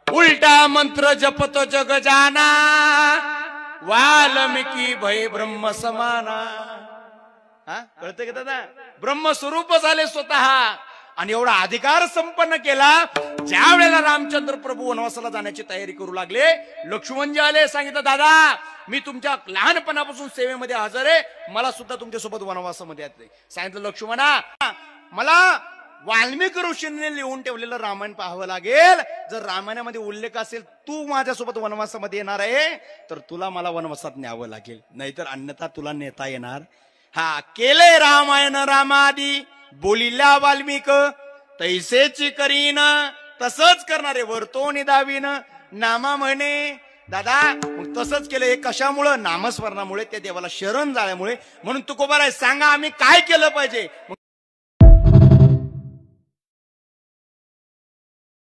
उलटा मंत्र जपतो जग जाना, वाल्मिकी भय ब्रह्म समाना. हा कळतं की दादा, ब्रह्मस्वरूप झाले स्वतः आणि एवढा अधिकार संपन्न केला. ज्या वेळेला रामचंद्र प्रभू वनवासाला जाण्याची तयारी करू लागले, लक्ष्मणजी आले, सांगितलं दादा मी तुमच्या लहानपणापासून सेवेमध्ये हजर आहे, मला सुद्धा तुमच्यासोबत वनवासामध्ये यायचंय. सांगितलं लक्ष्मणा मला वाल्मिकी ऋषींनी लिहून ठेवलेलं रामायण पाहावं लागेल. जर रामायणामध्ये उल्लेख असेल तू माझ्यासोबत वनवासामध्ये येणार आहे तर तुला मला वनवासात न्यावं लागेल, नाहीतर अन्यथा तुला नेता येणार. हा केले रामायण रामादी, बोलिल्या वाल्मिक तैसेची करीन, तसंच करणारे वर्तो निदावीन. नामा म्हणे दादा मग तसंच केलं. हे कशामुळं? नामस्मरणामुळे, त्या देवाला शरण जाण्यामुळे. म्हणून तुकोबाराय सांगा आम्ही काय केलं पाहिजे.